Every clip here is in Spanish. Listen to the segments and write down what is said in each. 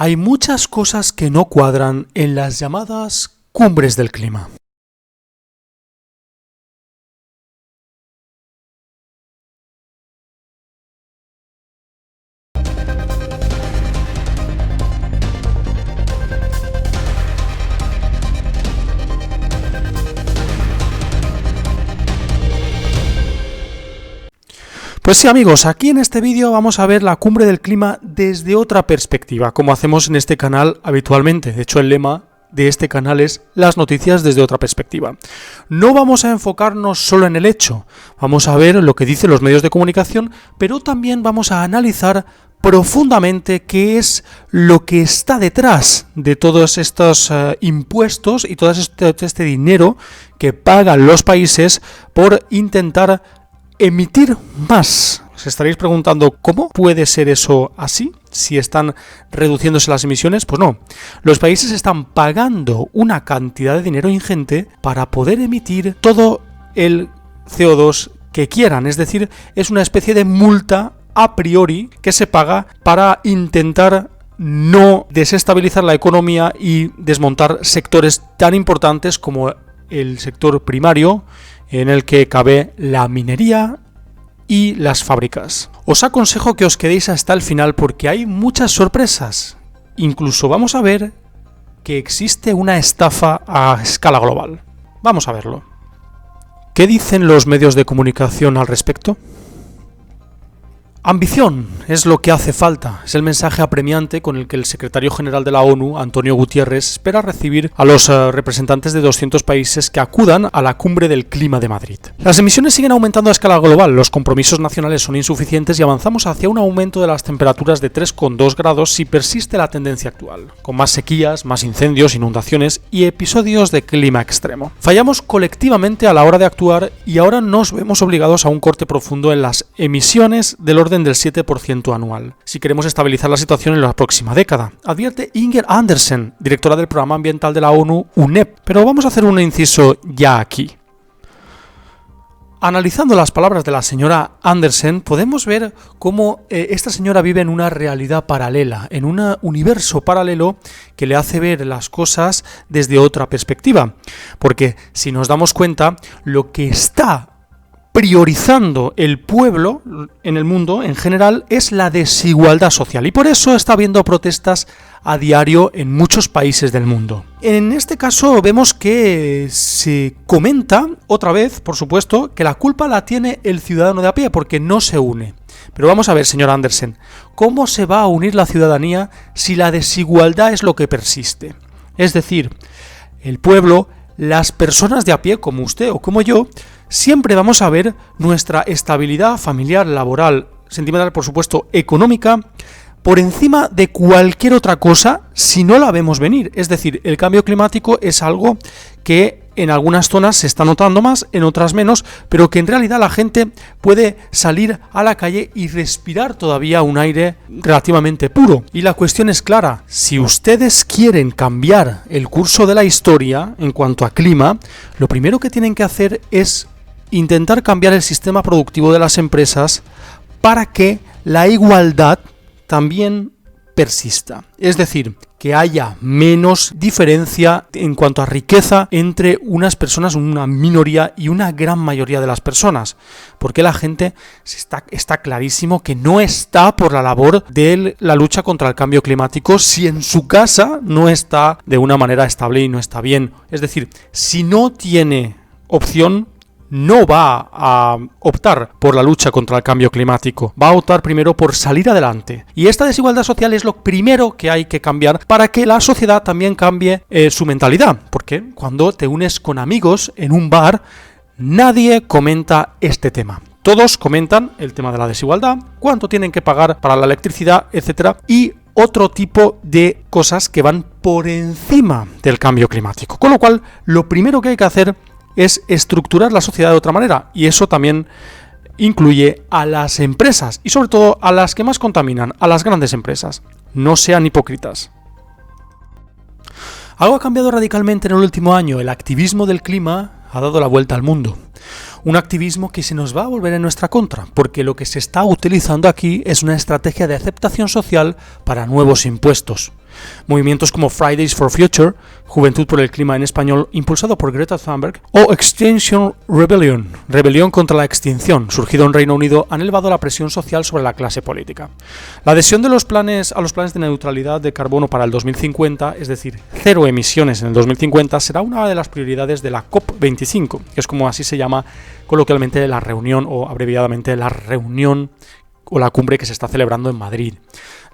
Hay muchas cosas que no cuadran en las llamadas cumbres del clima. Pues sí, amigos, aquí en este vídeo vamos a ver la cumbre del clima desde otra perspectiva, como hacemos en este canal habitualmente. De hecho, el lema de este canal es las noticias desde otra perspectiva. No vamos a enfocarnos solo en el hecho, vamos a ver lo que dicen los medios de comunicación, pero también vamos a analizar profundamente qué es lo que está detrás de todos estos impuestos y todo este dinero que pagan los países por intentar emitir más. Os estaréis preguntando, ¿cómo puede ser eso así? Si están reduciéndose las emisiones, pues no. Los países están pagando una cantidad de dinero ingente para poder emitir todo el CO2 que quieran. Es decir, es una especie de multa a priori que se paga para intentar no desestabilizar la economía y desmontar sectores tan importantes como el sector primario, en el que cabe la minería y las fábricas. Os aconsejo que os quedéis hasta el final porque hay muchas sorpresas. Incluso vamos a ver que existe una estafa a escala global. Vamos a verlo. ¿Qué dicen los medios de comunicación al respecto? Ambición es lo que hace falta, es el mensaje apremiante con el que el secretario general de la ONU, Antonio Guterres, espera recibir a los representantes de 200 países que acudan a la cumbre del clima de Madrid. Las emisiones siguen aumentando a escala global, los compromisos nacionales son insuficientes y avanzamos hacia un aumento de las temperaturas de 3,2 grados si persiste la tendencia actual, con más sequías, más incendios, inundaciones y episodios de clima extremo. Fallamos colectivamente a la hora de actuar y ahora nos vemos obligados a un corte profundo en las emisiones del orden del 7% anual, si queremos estabilizar la situación en la próxima década, advierte Inger Andersen, directora del Programa Ambiental de la ONU, UNEP. Pero vamos a hacer un inciso ya aquí. Analizando las palabras de la señora Andersen, podemos ver cómo esta señora vive en una realidad paralela, en un universo paralelo que le hace ver las cosas desde otra perspectiva. Porque si nos damos cuenta, lo que está priorizando el pueblo en el mundo en general es la desigualdad social y por eso está habiendo protestas a diario en muchos países del mundo. En este caso vemos que se comenta otra vez, por supuesto, que la culpa la tiene el ciudadano de a pie porque no se une. Pero vamos a ver, señor Andersen, ¿cómo se va a unir la ciudadanía si la desigualdad es lo que persiste? Es decir, el pueblo, las personas de a pie como usted o como yo, siempre vamos a ver nuestra estabilidad familiar, laboral, sentimental, por supuesto, económica, por encima de cualquier otra cosa si no la vemos venir. Es decir, el cambio climático es algo que en algunas zonas se está notando más, en otras menos, pero que en realidad la gente puede salir a la calle y respirar todavía un aire relativamente puro. Y la cuestión es clara, si ustedes quieren cambiar el curso de la historia en cuanto a clima, lo primero que tienen que hacer es intentar cambiar el sistema productivo de las empresas para que la igualdad también persista. Es decir, que haya menos diferencia en cuanto a riqueza entre unas personas, una minoría y una gran mayoría de las personas. Porque la gente está clarísimo que no está por la labor de la lucha contra el cambio climático si en su casa no está de una manera estable y no está bien. Es decir, si no tiene opción, no va a optar por la lucha contra el cambio climático, va a optar primero por salir adelante. Y esta desigualdad social es lo primero que hay que cambiar para que la sociedad también cambie su mentalidad. Porque cuando te unes con amigos en un bar, nadie comenta este tema. Todos comentan el tema de la desigualdad, cuánto tienen que pagar para la electricidad, etcétera, y otro tipo de cosas que van por encima del cambio climático. Con lo cual, lo primero que hay que hacer es estructurar la sociedad de otra manera y eso también incluye a las empresas y sobre todo a las que más contaminan, a las grandes empresas. No sean hipócritas. Algo ha cambiado radicalmente en el último año. El activismo del clima ha dado la vuelta al mundo. Un activismo que se nos va a volver en nuestra contra, porque lo que se está utilizando aquí es una estrategia de aceptación social para nuevos impuestos. Movimientos como Fridays for Future, Juventud por el Clima en español, impulsado por Greta Thunberg, o Extinction Rebellion, Rebelión contra la Extinción, surgido en Reino Unido, han elevado la presión social sobre la clase política. La adhesión de a los planes de neutralidad de carbono para el 2050, es decir, cero emisiones en el 2050, será una de las prioridades de la COP25, que es como así se llama coloquialmente la reunión, o abreviadamente la reunión o la cumbre que se está celebrando en Madrid.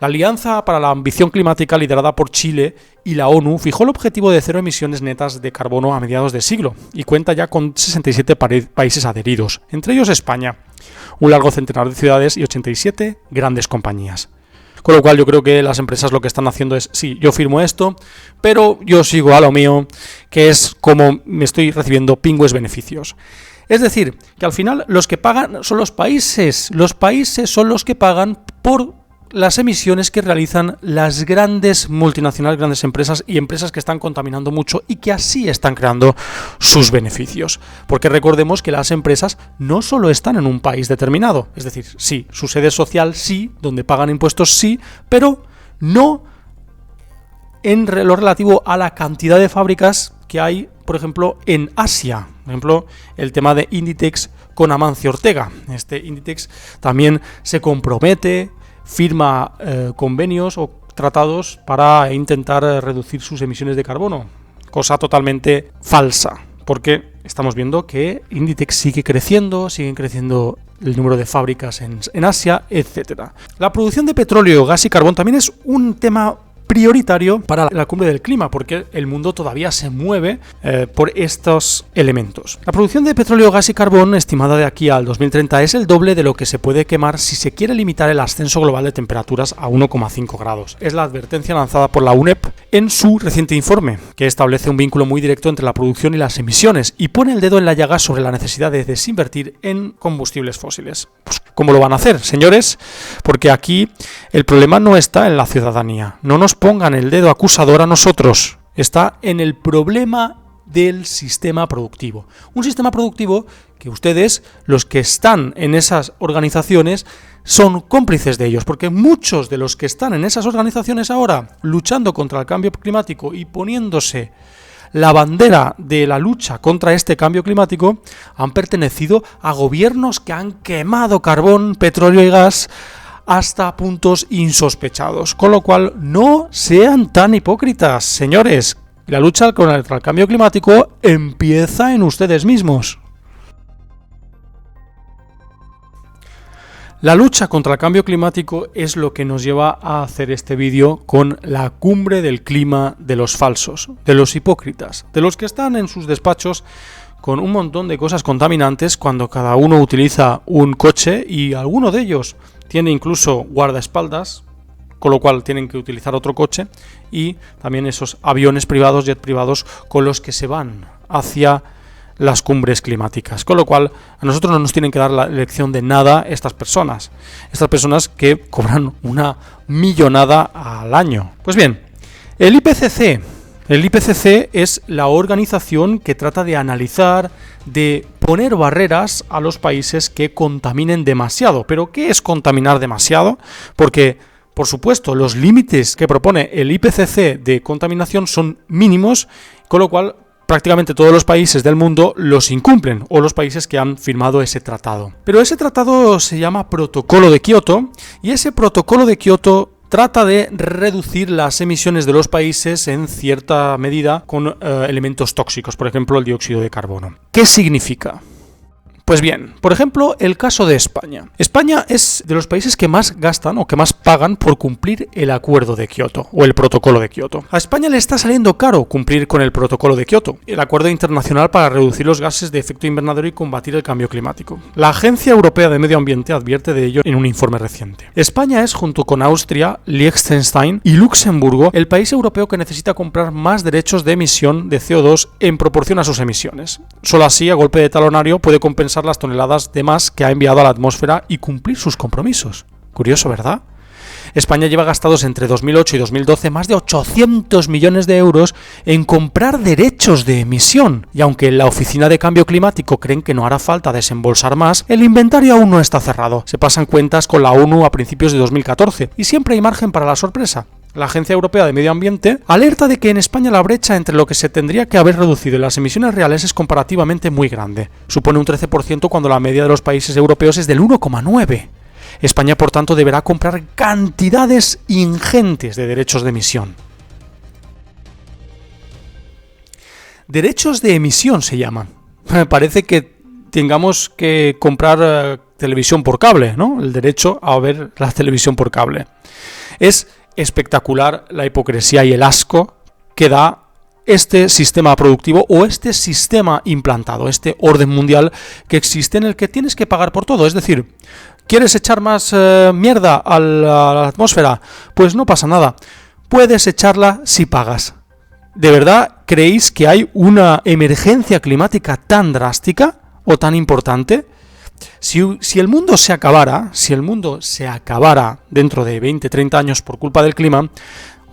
La Alianza para la Ambición Climática, liderada por Chile y la ONU, fijó el objetivo de cero emisiones netas de carbono a mediados de siglo y cuenta ya con 67 países adheridos, entre ellos España, un largo centenar de ciudades y 87 grandes compañías. Con lo cual yo creo que las empresas lo que están haciendo es, sí, yo firmo esto, pero yo sigo a lo mío, que es como me estoy recibiendo pingües beneficios. Es decir, que al final los que pagan son los países son los que pagan por las emisiones que realizan las grandes multinacionales, grandes empresas y empresas que están contaminando mucho y que así están creando sus beneficios. Porque recordemos que las empresas no solo están en un país determinado, es decir, sí, su sede social sí, donde pagan impuestos sí, pero no en lo relativo a la cantidad de fábricas que hay, por ejemplo, en Asia. Por ejemplo, el tema de Inditex con Amancio Ortega. Este Inditex también se compromete, firma convenios o tratados para intentar reducir sus emisiones de carbono. Cosa totalmente falsa, porque estamos viendo que Inditex siguen creciendo el número de fábricas en Asia, etc. La producción de petróleo, gas y carbón también es un tema prioritario para la cumbre del clima, porque el mundo todavía se mueve por estos elementos. La producción de petróleo, gas y carbón, estimada de aquí al 2030, es el doble de lo que se puede quemar si se quiere limitar el ascenso global de temperaturas a 1,5 grados. Es la advertencia lanzada por la UNEP en su reciente informe, que establece un vínculo muy directo entre la producción y las emisiones y pone el dedo en la llaga sobre la necesidad de desinvertir en combustibles fósiles. Pues, ¿cómo lo van a hacer, señores? Porque aquí el problema no está en la ciudadanía. No nos pongan el dedo acusador a nosotros. Está en el problema del sistema productivo. Un sistema productivo que ustedes, los que están en esas organizaciones, son cómplices de ellos, porque muchos de los que están en esas organizaciones ahora luchando contra el cambio climático y poniéndose la bandera de la lucha contra este cambio climático han pertenecido a gobiernos que han quemado carbón, petróleo y gas hasta puntos insospechados. Con lo cual, no sean tan hipócritas, señores. La lucha contra el cambio climático empieza en ustedes mismos. La lucha contra el cambio climático es lo que nos lleva a hacer este vídeo con la cumbre del clima de los falsos, de los hipócritas, de los que están en sus despachos con un montón de cosas contaminantes cuando cada uno utiliza un coche y alguno de ellos tiene incluso guardaespaldas, con lo cual tienen que utilizar otro coche, y también esos aviones privados, jet privados, con los que se van hacia las cumbres climáticas. Con lo cual, a nosotros no nos tienen que dar la lección de nada estas personas que cobran una millonada al año. Pues bien, el IPCC es la organización que trata de analizar, de poner barreras a los países que contaminen demasiado. ¿Pero qué es contaminar demasiado? Porque, por supuesto, los límites que propone el IPCC de contaminación son mínimos, con lo cual prácticamente todos los países del mundo los incumplen, o los países que han firmado ese tratado. Pero ese tratado se llama Protocolo de Kioto, y ese Protocolo de Kioto trata de reducir las emisiones de los países en cierta medida con elementos tóxicos, por ejemplo el dióxido de carbono. ¿Qué significa? Pues bien, por ejemplo, el caso de España. España es de los países que más gastan o que más pagan por cumplir el Acuerdo de Kioto o el Protocolo de Kioto. A España le está saliendo caro cumplir con el Protocolo de Kioto, el acuerdo internacional para reducir los gases de efecto invernadero y combatir el cambio climático. La Agencia Europea de Medio Ambiente advierte de ello en un informe reciente. España es, junto con Austria, Liechtenstein y Luxemburgo, el país europeo que necesita comprar más derechos de emisión de CO2 en proporción a sus emisiones. Solo así, a golpe de talonario, puede compensar las toneladas de más que ha enviado a la atmósfera y cumplir sus compromisos. Curioso, ¿verdad? España lleva gastados entre 2008 y 2012 más de 800 millones de euros en comprar derechos de emisión. Y aunque en la Oficina de Cambio Climático creen que no hará falta desembolsar más, el inventario aún no está cerrado. Se pasan cuentas con la ONU a principios de 2014 y siempre hay margen para la sorpresa. la Agencia Europea de Medio Ambiente, alerta de que en España la brecha entre lo que se tendría que haber reducido y las emisiones reales es comparativamente muy grande. Supone un 13% cuando la media de los países europeos es del 1,9%. España, por tanto, deberá comprar cantidades ingentes de derechos de emisión. Derechos de emisión se llaman. Parece que tengamos que comprar televisión por cable, ¿no? El derecho a ver la televisión por cable. Es espectacular la hipocresía y el asco que da este sistema productivo o este sistema implantado, este orden mundial que existe en el que tienes que pagar por todo. Es decir, ¿quieres echar más mierda a la atmósfera? Pues no pasa nada. Puedes echarla si pagas. ¿De verdad creéis que hay una emergencia climática tan drástica o tan importante? Si el mundo se acabara, dentro de 20, 30 años por culpa del clima,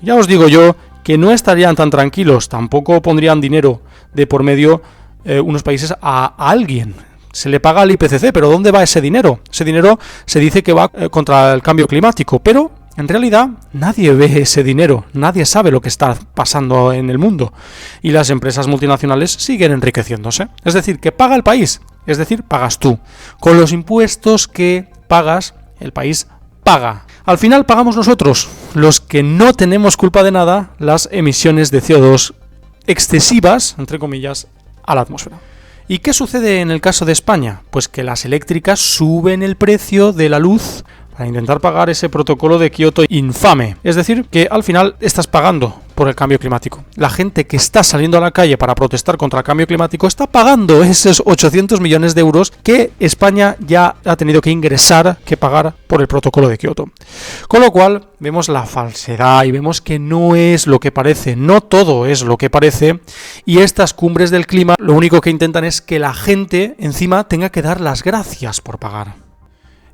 ya os digo yo que no estarían tan tranquilos, tampoco pondrían dinero de por medio unos países a alguien. Se le paga al IPCC, pero ¿dónde va ese dinero? Ese dinero se dice que va contra el cambio climático, pero en realidad nadie ve ese dinero, nadie sabe lo que está pasando en el mundo y las empresas multinacionales siguen enriqueciéndose. Es decir, que paga el país, es decir, pagas tú. Con los impuestos que pagas, el país paga. Al final pagamos nosotros, los que no tenemos culpa de nada, las emisiones de CO2 excesivas, entre comillas, a la atmósfera. ¿Y qué sucede en el caso de España? Pues que las eléctricas suben el precio de la luz para intentar pagar ese protocolo de Kioto infame. Es decir, que al final estás pagando por el cambio climático. La gente que está saliendo a la calle para protestar contra el cambio climático está pagando esos 800 millones de euros que España ya ha tenido que ingresar, que pagar por el protocolo de Kioto. Con lo cual, vemos la falsedad y vemos que no es lo que parece, no todo es lo que parece, y estas cumbres del clima lo único que intentan es que la gente encima tenga que dar las gracias por pagar.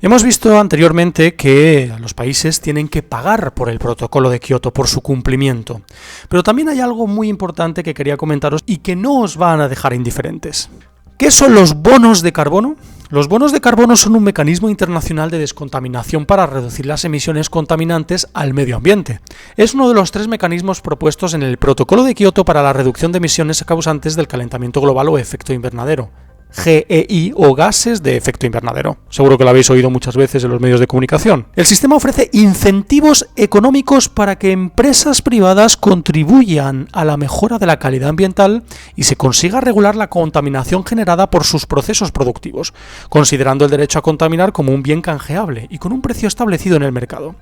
Hemos visto anteriormente que los países tienen que pagar por el protocolo de Kioto, por su cumplimiento. Pero también hay algo muy importante que quería comentaros y que no os van a dejar indiferentes. ¿Qué son los bonos de carbono? Los bonos de carbono son un mecanismo internacional de descontaminación para reducir las emisiones contaminantes al medio ambiente. Es uno de los 3 mecanismos propuestos en el protocolo de Kioto para la reducción de emisiones causantes del calentamiento global o efecto invernadero. GEI o gases de efecto invernadero. Seguro que lo habéis oído muchas veces en los medios de comunicación. El sistema ofrece incentivos económicos para que empresas privadas contribuyan a la mejora de la calidad ambiental y se consiga regular la contaminación generada por sus procesos productivos, considerando el derecho a contaminar como un bien canjeable y con un precio establecido en el mercado.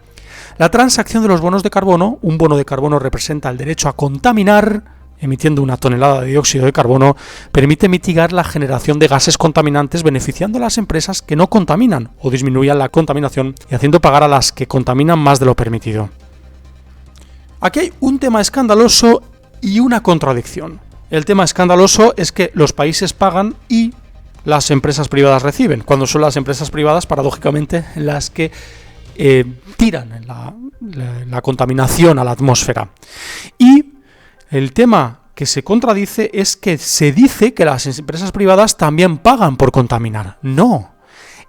La transacción de los bonos de carbono, un bono de carbono representa el derecho a contaminar emitiendo 1 tonelada de dióxido de carbono, permite mitigar la generación de gases contaminantes beneficiando a las empresas que no contaminan o disminuyan la contaminación y haciendo pagar a las que contaminan más de lo permitido. Aquí hay un tema escandaloso y una contradicción. El tema escandaloso es que los países pagan y las empresas privadas reciben, cuando son las empresas privadas, paradójicamente, las que tiran la contaminación a la atmósfera. Y el tema que se contradice es que se dice que las empresas privadas también pagan por contaminar. No,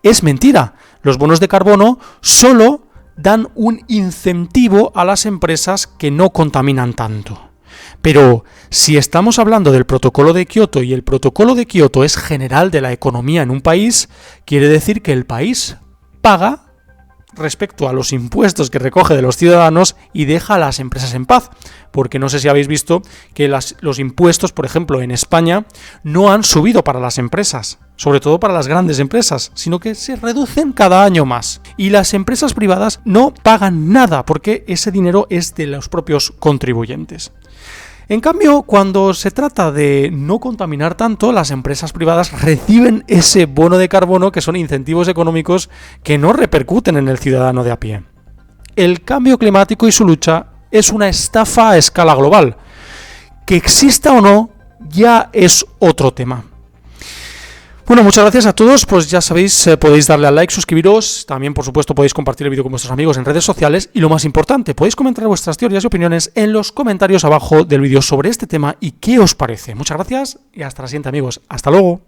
es mentira. Los bonos de carbono solo dan un incentivo a las empresas que no contaminan tanto. Pero si estamos hablando del protocolo de Kioto y el protocolo de Kioto es general de la economía en un país, quiere decir que el país paga respecto a los impuestos que recoge de los ciudadanos y deja a las empresas en paz, porque no sé si habéis visto que los impuestos, por ejemplo, en España no han subido para las empresas, sobre todo para las grandes empresas, sino que se reducen cada año más. Y las empresas privadas no pagan nada, porque ese dinero es de los propios contribuyentes. En cambio, cuando se trata de no contaminar tanto, las empresas privadas reciben ese bono de carbono, que son incentivos económicos que no repercuten en el ciudadano de a pie. El cambio climático y su lucha es una estafa a escala global. Que exista o no, ya es otro tema. Bueno, muchas gracias a todos, pues ya sabéis, podéis darle al like, suscribiros, también por supuesto podéis compartir el vídeo con vuestros amigos en redes sociales y lo más importante, podéis comentar vuestras teorías y opiniones en los comentarios abajo del vídeo sobre este tema y qué os parece. Muchas gracias y hasta la siguiente, amigos. Hasta luego.